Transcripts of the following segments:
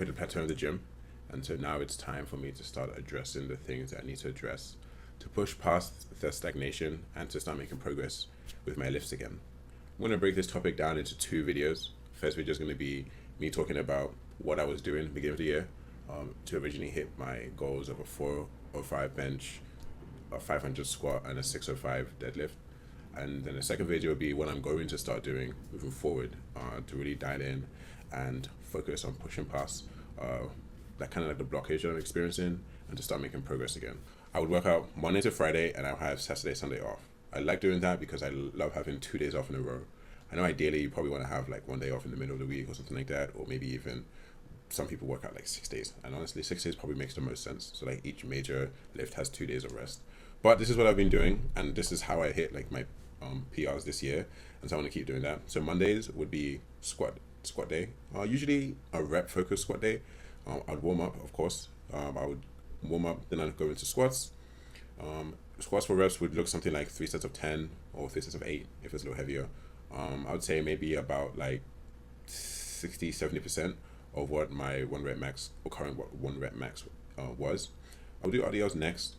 hit a plateau in the gym, and so now it's time for me to start addressing the things that I need to address to push past the stagnation and to start making progress with my lifts again. I'm going to break this topic down into two videos. First video is going to be me talking about what I was doing at the beginning of the year to originally hit my goals of a 405 bench, a 500 squat, and a 605 deadlift. And then the second video will be what I'm going to start doing moving forward to really dial in and focus on pushing past that kind of like the blockage that I'm experiencing and to start making progress again. I would work out Monday to Friday and I'll have Saturday, Sunday off. I like doing that because I love having 2 days off in a row. I know ideally you probably want to have like 1 day off in the middle of the week or something like that, or maybe even some people work out like 6 days. And honestly, 6 days probably makes the most sense. So like each major lift has 2 days of rest. But this is what I've been doing, and this is how I hit like my PRs this year, and so I want to keep doing that. So Mondays would be squat day. Usually a rep focused squat day. I'd warm up, of course. I would warm up, then I'd go into squats. Squats for reps would look something like 3 sets of 10 or 3 sets of 8 if it's a little heavier. I would say maybe about like 60-70% of what my 1 rep max or current 1 rep max was. I'll do RDLs next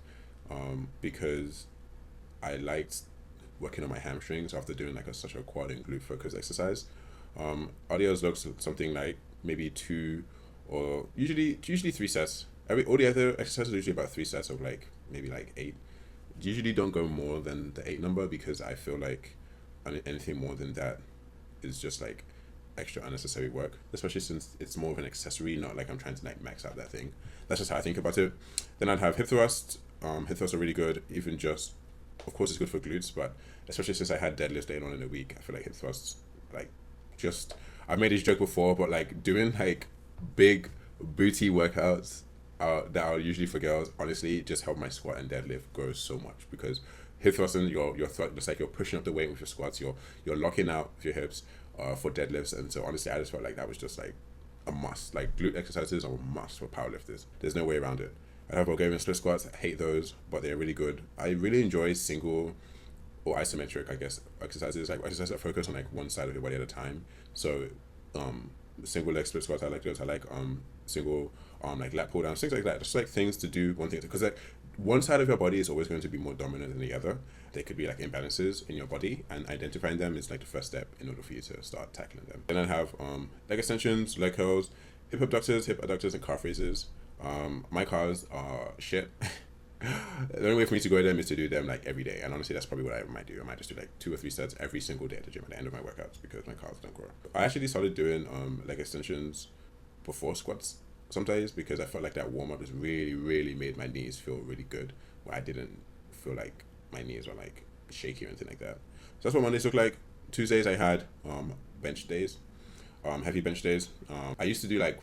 because I liked working on my hamstrings after doing like such a quad and glute focused exercise. RDLs looks something like maybe 2 or usually 3 sets. All the other exercises are usually about 3 sets of like maybe like 8. Usually don't go more than the 8 number because I feel like anything more than that is just like extra unnecessary work, especially since it's more of an accessory, not like I'm trying to like max out that thing. That's just how I think about it. Then I'd have hip thrusts. Hip thrusts are really good, even just, of course it's good for glutes, but especially since I had deadlifts later on in the week, I feel like hip thrusts, like just, I've made this joke before, but like doing like big booty workouts that are usually for girls, honestly, just help my squat and deadlift grow so much, because hip thrusting, your it's like you're pushing up the weight with your squats, you're locking out your hips for deadlifts, and so honestly, I just felt like that was just like a must. Like glute exercises are a must for powerlifters. There's no way around it. I have Bulgarian split squats. I hate those, but they're really good. I really enjoy single or isometric, I guess, exercises, like exercises that focus on like one side of your body at a time. So single leg split squats, I like those. I like single arm like lat pull downs, things like that. Just like things to do one thing, because like one side of your body is always going to be more dominant than the other. There could be like imbalances in your body, and identifying them is like the first step in order for you to start tackling them. Then I have leg extensions, leg curls, hip abductors, and calf raises. My calves are shit. The only way for me to grow them is to do them like every day, and honestly that's probably what I might do. I might just do like 2 or 3 sets every single day at the gym at the end of my workouts, because my calves don't grow. I actually started doing leg extensions before squats some days, because I felt like that warm-up has really made my knees feel really good, where I didn't feel like my knees were like shaky or anything like that. So that's what Mondays look like. Tuesdays I had bench days, heavy bench days. I used to do like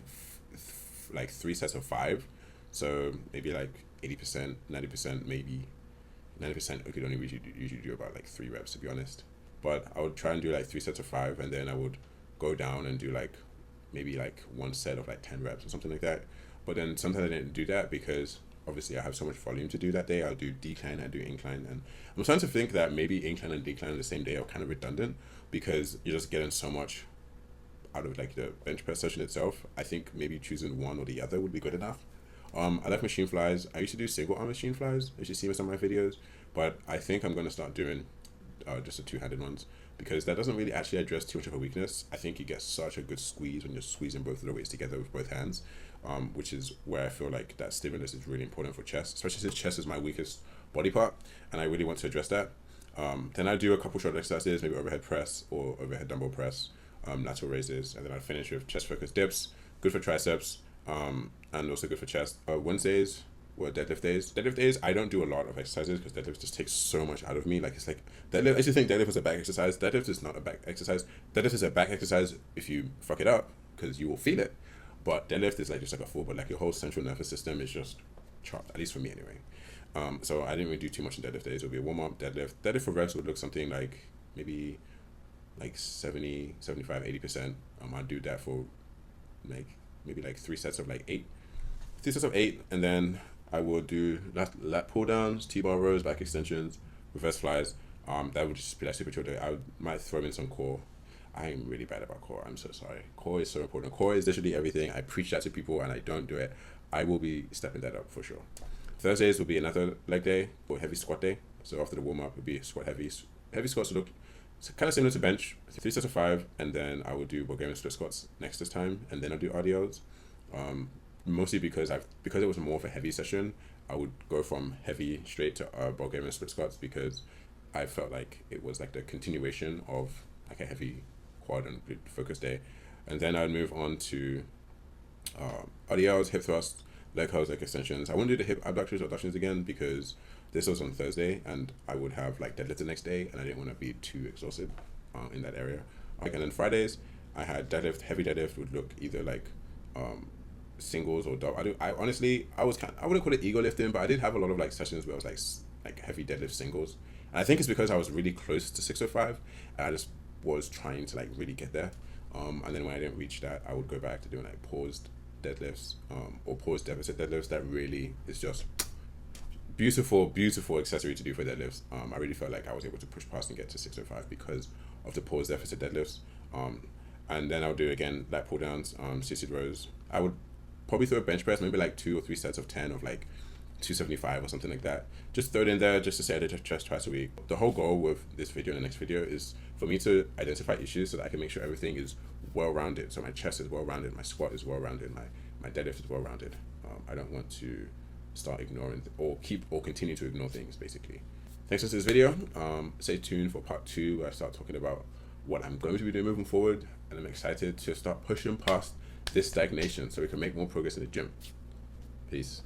3 sets of 5, so maybe like 80%, 90%, maybe 90%. I could only usually do about like 3 reps, to be honest. But I would try and do like 3 sets of 5, and then I would go down and do like maybe like 1 set of like 10 reps or something like that. But then sometimes I didn't do that because obviously I have so much volume to do that day. I'll do decline, I do incline, and I'm starting to think that maybe incline and decline on the same day are kind of redundant, because you're just getting so much out of like the bench press session itself. I think maybe choosing one or the other would be good enough. I like machine flies. I used to do single arm machine flies, as you see in some of my videos, but I think I'm going to start doing just the 2-handed ones, because that doesn't really actually address too much of a weakness. I think you get such a good squeeze when you're squeezing both of the weights together with both hands, which is where I feel like that stimulus is really important for chest, especially since chest is my weakest body part, and I really want to address that. Then I do a couple short exercises, maybe overhead press or overhead dumbbell press, lateral raises, and then I finish with chest focused dips, good for triceps, and also good for chest. Wednesdays were deadlift days. Deadlift days, I don't do a lot of exercises because deadlift just takes so much out of me. Like, it's like deadlift. I used to think deadlift was a back exercise. Deadlift is not a back exercise. Deadlift is a back exercise if you fuck it up, because you will feel it. But deadlift is like just like a full, but like your whole central nervous system is just chopped, at least for me anyway. So I didn't really do too much in deadlift days. It would be a warm up deadlift. Deadlift for reps would look something like maybe like 70, 75, 80%. I'd do that for like maybe like 3 sets of like 8. 3 sets of 8, and then I will do lat pull downs, T-bar rows, back extensions, reverse flies. That would just be like super chill day. Might throw in some core. I'm really bad about core. I'm so sorry. Core is so important. Core is literally everything. I preach that to people and I don't do it. I will be stepping that up for sure. Thursdays will be another leg day or heavy squat day. So after the warm up, it'll be squat heavy. Heavy squats will look kind of similar to bench, 3 sets of 5, and then I will do Bulgarian split squats next this time, and then I'll do RDLs. Mostly because it was more of a heavy session, I would go from heavy straight to Bulgarian split squats because I felt like it was like the continuation of like a heavy quad and focus day, and then I'd move on to RDLs, hip thrusts, leg curls, leg extensions. I wouldn't do the hip abductors or abductions again because this was on Thursday and I would have like deadlift the next day and I didn't want to be too exhausted in that area. And then Fridays I had deadlift. Heavy deadlift would look either like singles or double. I honestly I wouldn't call it ego lifting, but I did have a lot of like sessions where it was like heavy deadlift singles. And I think it's because I was really close to 605 and I just was trying to like really get there. And then when I didn't reach that, I would go back to doing like paused deadlifts or paused deficit deadlifts. That really is just beautiful accessory to do for deadlifts. I really felt like I was able to push past and get to 605 because of the pause deficit deadlifts. And then I'll do again lat pull downs, seated rows. I would probably throw a bench press, maybe like 2 or 3 sets of 10 of like 275 or something like that. Just throw it in there just to say I did chest twice a week. The whole goal with this video and the next video is for me to identify issues so that I can make sure everything is well-rounded. So my chest is well-rounded, my squat is well-rounded, my deadlift is well-rounded. I don't want to start ignoring or continue to ignore things basically. Thanks for this video. Stay tuned for part 2 where I start talking about what I'm going to be doing moving forward, and I'm excited to start pushing past this stagnation so we can make more progress in the gym. Peace.